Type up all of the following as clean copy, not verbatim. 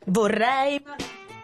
Vorrei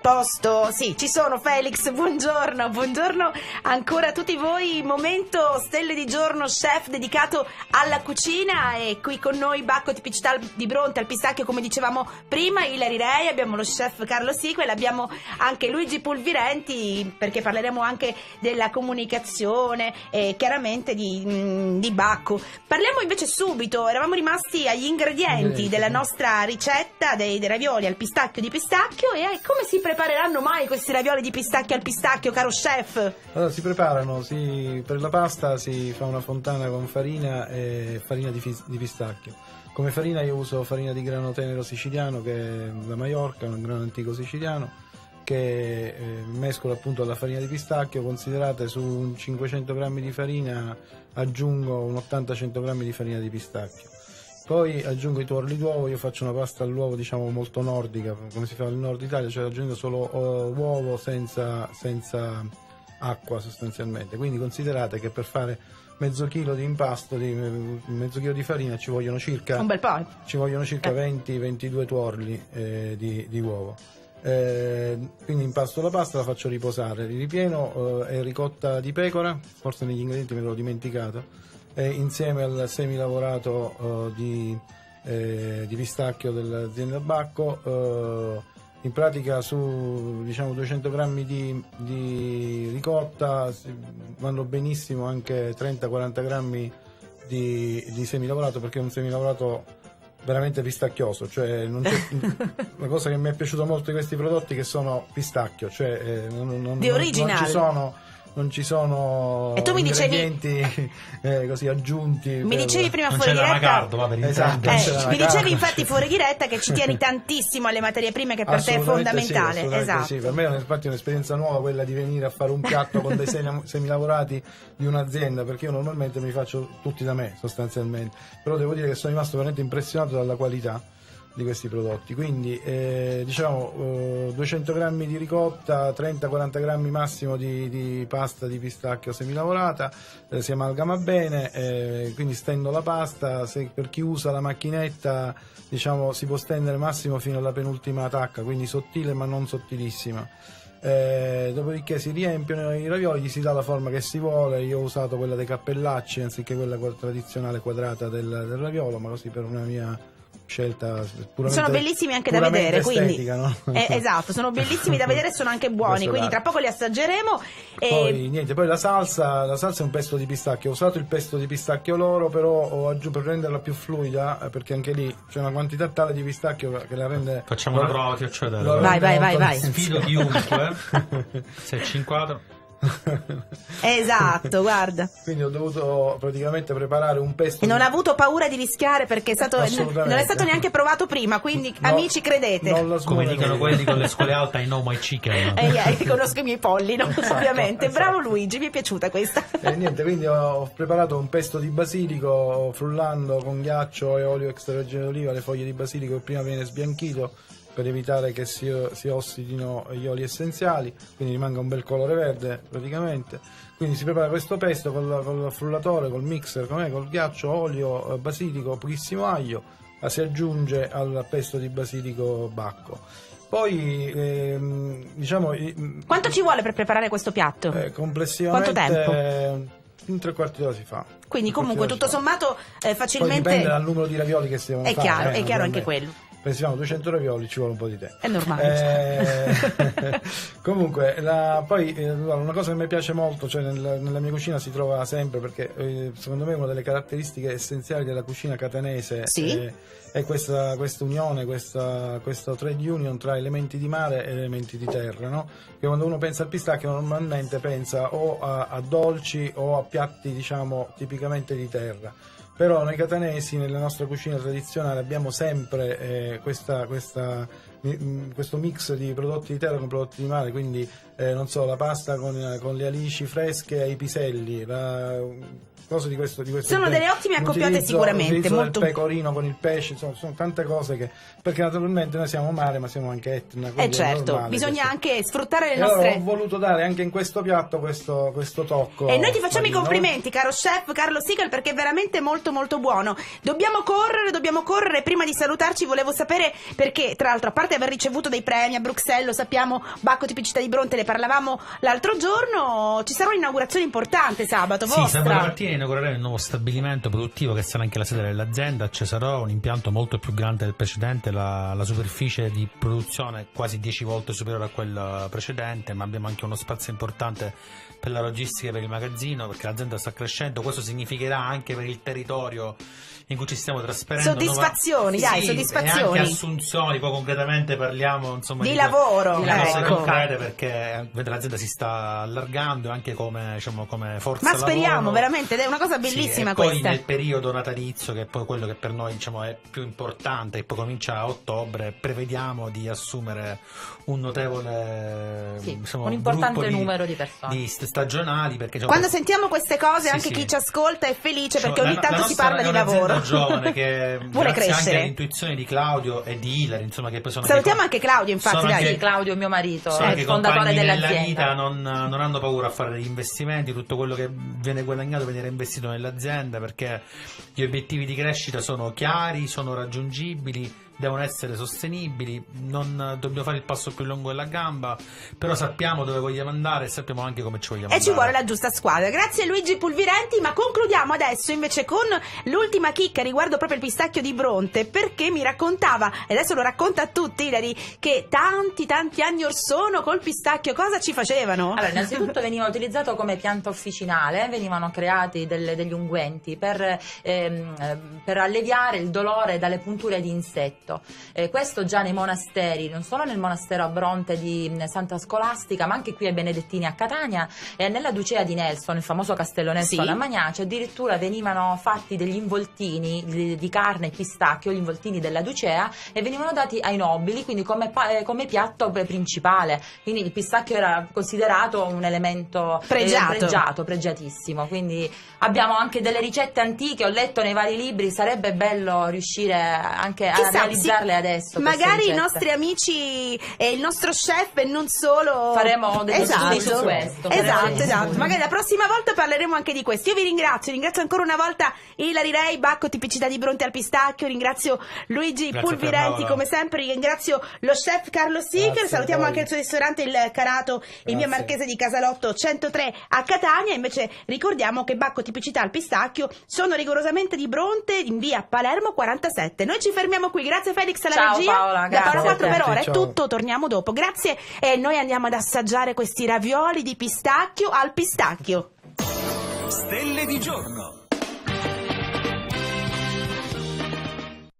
posto, sì, ci sono. Felix, buongiorno ancora a tutti voi. Momento Stelle di Giorno Chef dedicato alla cucina, e qui con noi Bacco Tipicità di Bronte al pistacchio, come dicevamo prima, Ilari Rei, abbiamo lo chef Carlo Sequel, abbiamo anche Luigi Pulvirenti, perché parleremo anche della comunicazione e chiaramente di Bacco. Parliamo invece subito, eravamo rimasti agli ingredienti della nostra ricetta dei ravioli al pistacchio di pistacchio, e come si prepareranno mai questi ravioli di pistacchio al pistacchio, caro chef? Allora, si preparano, per la pasta si fa una fontana con farina e farina di pistacchio. Come farina io uso farina di grano tenero siciliano, che è da Maiorca, un grano antico siciliano, che mescolo appunto alla farina di pistacchio. Considerate, su 500 grammi di farina aggiungo un 80-100 grammi di farina di pistacchio. Poi aggiungo i tuorli d'uovo. Io faccio una pasta all'uovo, diciamo, molto nordica, come si fa nel nord Italia, cioè aggiungo solo uovo senza acqua sostanzialmente. Quindi considerate che per fare mezzo chilo di impasto, mezzo chilo di farina, ci vogliono circa un bel po'. Ci vogliono circa 20-22 tuorli di uovo. Quindi impasto la pasta, la faccio riposare, ripieno, è ricotta di pecora, forse negli ingredienti me l'ho dimenticato, insieme al semilavorato di pistacchio dell'azienda Bacco. In pratica su 200 grammi di ricotta vanno benissimo anche 30-40 grammi di semilavorato, perché è un semilavorato veramente pistacchioso, cioè la cosa che mi è piaciuta molto di questi prodotti, che sono pistacchio, cioè di originale. Non ci sono e tu mi ingredienti così aggiunti. Mi dicevi prima fuori diretta, esatto, mi dicevi infatti fuori diretta che ci tieni tantissimo alle materie prime, che per te è fondamentale. Sì, esatto. Sì, per me è infatti un'esperienza nuova quella di venire a fare un piatto con dei semilavorati di un'azienda, perché io normalmente me li faccio tutti da me sostanzialmente, però devo dire che sono rimasto veramente impressionato dalla qualità di questi prodotti. Quindi 200 grammi di ricotta, 30-40 grammi massimo di pasta di pistacchio semilavorata, si amalgama bene, quindi stendo la pasta. Per chi usa la macchinetta, si può stendere massimo fino alla penultima tacca, quindi sottile ma non sottilissima. Dopodiché si riempiono i ravioli, gli si dà la forma che si vuole. Io ho usato quella dei cappellacci anziché quella tradizionale quadrata del raviolo, ma così per una mia scelta puramente, sono bellissimi anche da vedere, quindi no? Esatto, sono bellissimi da vedere e sono anche buoni, quindi tra poco li assaggeremo. Poi la salsa è un pesto di pistacchio. Ho usato il pesto di pistacchio loro, però ho aggiunto, per renderla più fluida, perché anche lì c'è una quantità tale di pistacchio che la rende. Facciamo una prova, ti accede. Vai. Sfido chiunque se ci inquadro. Esatto, guarda. Quindi ho dovuto praticamente preparare un pesto. E non ha avuto paura di rischiare, perché non è stato neanche provato prima, quindi no, amici, credete. Come dicono quelli con le scuole alte, I know my chicken. Conosco i miei polli, no? Ovviamente. Bravo Luigi, mi è piaciuta questa. Quindi ho preparato un pesto di basilico, frullando con ghiaccio e olio extravergine d'oliva le foglie di basilico che prima viene sbianchito, per evitare che si ossidino gli oli essenziali, quindi rimanga un bel colore verde praticamente. Quindi si prepara questo pesto col frullatore, col mixer, col ghiaccio, olio, basilico, pochissimo aglio, si aggiunge al pesto di basilico Bacco. Poi quanto ci vuole per preparare questo piatto? Complessivamente quanto tempo? In 3/4 d'ora si fa. Quindi comunque tutto sommato facilmente. Poi dipende dal numero di ravioli che si devono fare. È chiaro anche quello. Se si fanno 200 ravioli ci vuole un po' di tempo. È normale. Comunque, una cosa che mi piace molto, cioè nella mia cucina si trova sempre, perché secondo me una delle caratteristiche essenziali della cucina catanese è questa unione, questo trade union tra elementi di mare e elementi di terra, no? Che quando uno pensa al pistacchio normalmente pensa o a dolci o a piatti, tipicamente di terra. Però noi catanesi, nella nostra cucina tradizionale, abbiamo sempre questo mix di prodotti di terra con prodotti di mare, quindi la pasta con le alici fresche ai piselli, cose di questo Sono genere. delle ottime accoppiate sicuramente, L'utilizzo molto... del pecorino con il pesce, insomma, sono tante cose che, perché naturalmente noi siamo mare ma siamo anche Etna, quindi è certo, normale bisogna questo. anche sfruttare le E allora nostre... ho voluto dare anche in questo piatto questo tocco. E noi ti facciamo i marino. complimenti, caro chef Carlo Siegel, perché è veramente molto molto buono. Dobbiamo correre. Prima di salutarci volevo sapere, perché tra l'altro, a parte aver ricevuto dei premi a Bruxelles, lo sappiamo, Bacco Tipicità di Bronte, ne parlavamo l'altro giorno, ci sarà un'inaugurazione importante sabato, Sì, vostra. sabato mattina inaugureremo il nuovo stabilimento produttivo che sarà anche la sede dell'azienda a Cesarò, un impianto molto più grande del precedente, la superficie di produzione è quasi 10 volte superiore a quella precedente, ma abbiamo anche uno spazio importante per la logistica e per il magazzino, perché l'azienda sta crescendo. Questo significherà anche per il territorio in cui ci stiamo trasferendo Soddisfazioni, nuova... dai, sì, soddisfazioni. e anche assunzioni, poi concretamente parliamo insomma Di lavoro, di cose ecco. concrete, perché l'azienda si sta allargando anche come, diciamo, come forza Ma speriamo lavoro. veramente, ed è una cosa bellissima Sì, e poi questa. nel periodo natalizio, che è poi quello che per noi diciamo è più importante, che poi comincia a ottobre, prevediamo di assumere un notevole un importante gruppo numero di persone di stagionali, perché diciamo, Quando sentiamo queste cose, Sì, anche sì. chi ci ascolta è felice, perché la- ogni la tanto si nostra parla è di un'azienda lavoro. giovane che Vuole grazie anche crescere. all'intuizione di Claudio e di Hilary, insomma, che poi sono Salutiamo anche Claudio, infatti, sono dai. anche- Sì, Claudio, mio marito, sono è anche il fondatore compagni nella dell'azienda. vita, non hanno paura a fare degli investimenti, tutto quello che viene guadagnato viene reinvestito nell'azienda, perché gli obiettivi di crescita sono chiari, sono raggiungibili, devono essere sostenibili, non dobbiamo fare il passo più lungo della gamba, però sappiamo dove vogliamo andare e sappiamo anche come ci vogliamo E andare. ci vuole la giusta squadra. Grazie Luigi Pulvirenti, ma concludiamo adesso invece con l'ultima chicca riguardo proprio il pistacchio di Bronte, perché mi raccontava, e adesso lo racconta a tutti Hilary, che tanti anni or sono col pistacchio cosa ci facevano? Allora, innanzitutto veniva utilizzato come pianta officinale, venivano creati degli unguenti per alleviare il dolore dalle punture di insetto. Questo già nei monasteri, non solo nel monastero a Bronte di Santa Scolastica, ma anche qui ai Benedettini a Catania e nella Ducea di Nelson, il famoso castello Nelson Sì. a Magnace, addirittura venivano fatti degli involtini di carne e pistacchio, gli involtini della Ducea, e venivano dati ai nobili, quindi come piatto principale. Quindi il pistacchio era considerato un elemento pregiatissimo. Quindi abbiamo anche delle ricette antiche, ho letto nei vari libri, sarebbe bello riuscire anche a realizzarle adesso. Magari i queste nostri amici e il nostro chef e non solo faremo degli studi su esatto, questo. esatto. Magari la prossima volta parleremo anche di questo. Io vi ringrazio ancora una volta Hilary Rei, Bacco Tipicità di Bronte al Pistacchio, ringrazio Luigi Grazie Pulvirenti Fernanda. come sempre, ringrazio lo chef Carlo Siegel, Grazie salutiamo a voi. anche il suo ristorante Il Carato in via Grazie. Marchese di Casalotto 103 a Catania. Invece ricordiamo che Bacco Tipicità al Pistacchio sono rigorosamente di Bronte in via Palermo 47. Noi ci fermiamo qui, grazie Felix alla Ciao, regia. Paola, Da grazie Paola a 4 te. per ora è Ciao. tutto, torniamo dopo. Grazie, e noi andiamo ad assaggiare questi ravioli di pistacchio al pistacchio. Stelle di giorno.